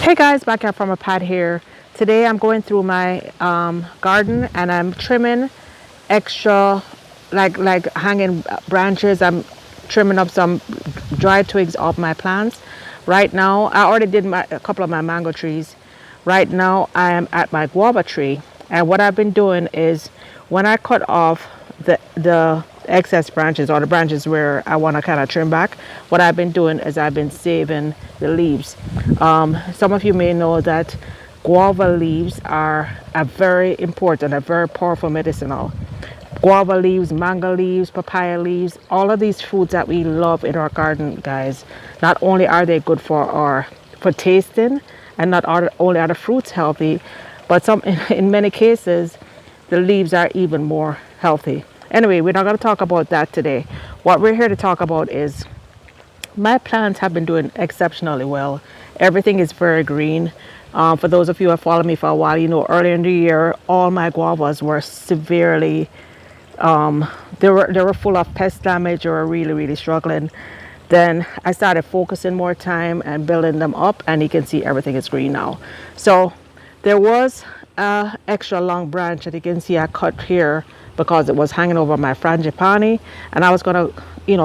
Hey guys, back up from a pad here. Today I'm going through my garden and I'm trimming extra like hanging branches. I'm trimming up some dry twigs off my plants. Right now, I already did a couple of my mango trees. Right now I am at my guava tree, and what I've been doing is when I cut off the excess branches or the branches where I want to kind of trim back, what I've been doing is I've been saving the leaves. Some of you may know that guava leaves are a very important, a very powerful medicinal. Guava leaves, mango leaves, papaya leaves, all of these foods that we love in our garden, guys. Not only are they good for tasting, and only are the fruits healthy, but in many cases, the leaves are even more healthy. Anyway, we're not going to talk about that today. What we're here to talk about is my plants have been doing exceptionally well. Everything is very green. For those of you who have followed me for a while, you know earlier in the year, all my guavas were severely, they were full of pest damage or really struggling. Then I started focusing more time and building them up, and you can see everything is green now. So there was a extra long branch that you can see I cut here because it was hanging over my frangipani, and I was gonna,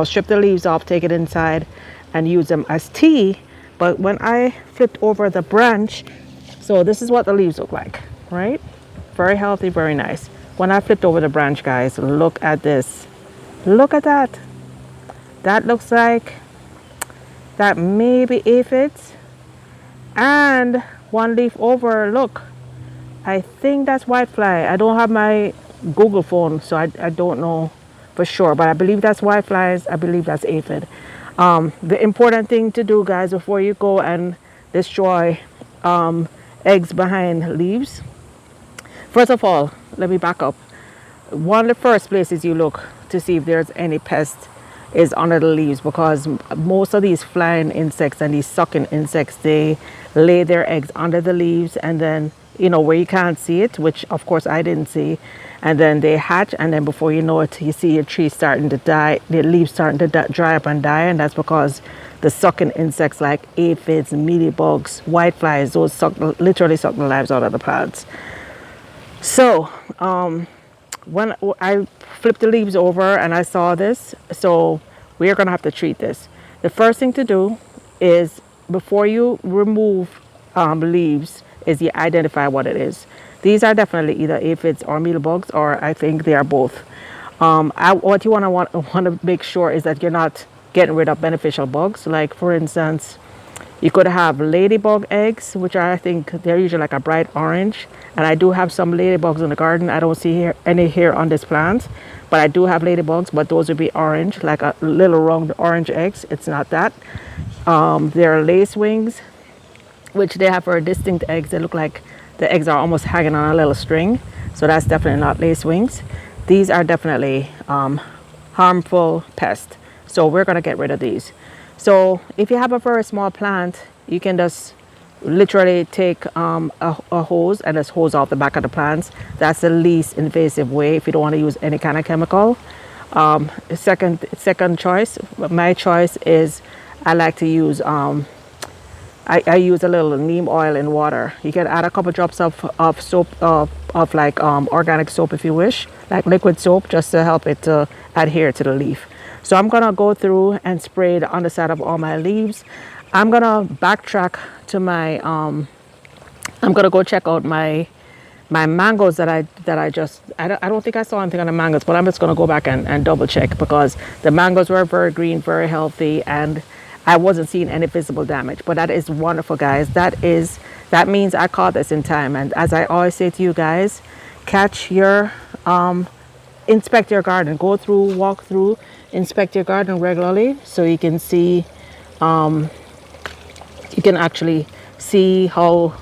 strip the leaves off, take it inside, and use them as tea. But when I flipped over the branch, so this is what the leaves look like, right? Very healthy, very nice. When I flipped over the branch, guys, look at this. Look at that. That looks like that maybe aphids. And one leaf over, look, I think that's whitefly. I don't have my Google phone, so I don't know for sure, but I believe that's whiteflies. I believe that's aphid. The important thing to do, guys, before you go and destroy eggs behind leaves, first of all, let me back up. One of the first places you look to see if there's any pest is under the leaves, because most of these flying insects and these sucking insects, they lay their eggs under the leaves, and then where you can't see it, which of course I didn't see, and then they hatch, and then before you know it, you see your tree starting to die, the leaves starting to dry up and die, and that's because the sucking insects like aphids, mealybugs, whiteflies, those literally suck the lives out of the plants. So when I flipped the leaves over and I saw this, so we're gonna have to treat this. The first thing to do is, before you remove leaves, is you identify what it is. These are definitely either aphids or mealybugs, or I think they are both. What you want to make sure is that you're not getting rid of beneficial bugs. Like for instance, you could have ladybug eggs, which I think they're usually like a bright orange. And I do have some ladybugs in the garden. I don't see any here on this plant, but I do have ladybugs, but those would be orange, like a little round orange eggs. It's not that. There are lacewings, which they have very distinct eggs. They look like the eggs are almost hanging on a little string. So that's definitely not lacewings. These are definitely harmful pests. So we're going to get rid of these. So if you have a very small plant, you can just literally take a hose and just hose off the back of the plants. That's the least invasive way if you don't want to use any kind of chemical. Second choice, my choice is I like to use I use a little neem oil in water. You can add a couple drops of soap, of like organic soap if you wish, like liquid soap, just to help it to adhere to the leaf. So I'm gonna go through and spray the underside of all my leaves. I'm gonna backtrack to my I'm gonna go check out my mangoes that I don't think I saw anything on the mangoes, but I'm just gonna go back and double check, because the mangoes were very green, very healthy, and I wasn't seeing any visible damage. But that is wonderful, guys. That means I caught this in time. And as I always say to you guys, inspect your garden. Go through, walk through, inspect your garden regularly, so you can see, you can actually see how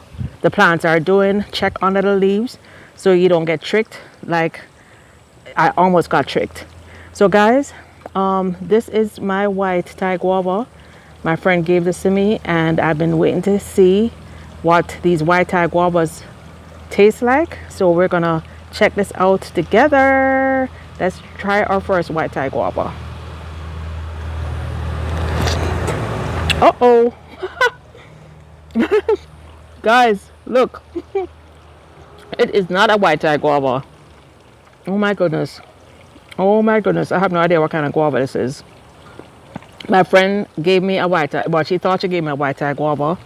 the plants are doing. Check under the leaves so you don't get tricked like I almost got tricked. So guys, this is my white Thai guava. My friend gave this to me, and I've been waiting to see what these white Thai guavas taste like. So we're gonna check this out together. Let's try our first white Thai guava. Uh-oh. Guys, look. It is not a white eye guava. Oh my goodness. Oh my goodness. I have no idea what kind of guava this is. My friend gave me a white eye. Well, she thought she gave me a white eye guava.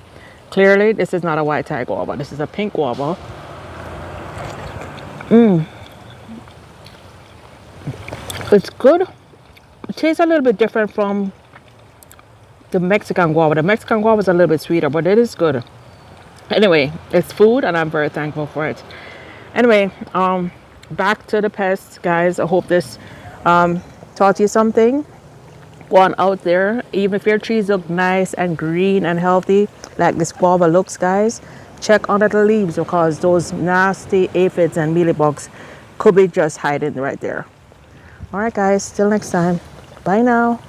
Clearly, this is not a white eye guava. This is a pink guava. It's good. It tastes a little bit different from the Mexican guava. The Mexican guava is a little bit sweeter, but it is good. Anyway, it's food and I'm very thankful for it. Anyway, back to the pests, guys. I hope this taught you something. Go on out there, even if your trees look nice and green and healthy like this guava looks, guys, check under the leaves because those nasty aphids and mealybugs could be just hiding right there. All right, guys, till next time. Bye now.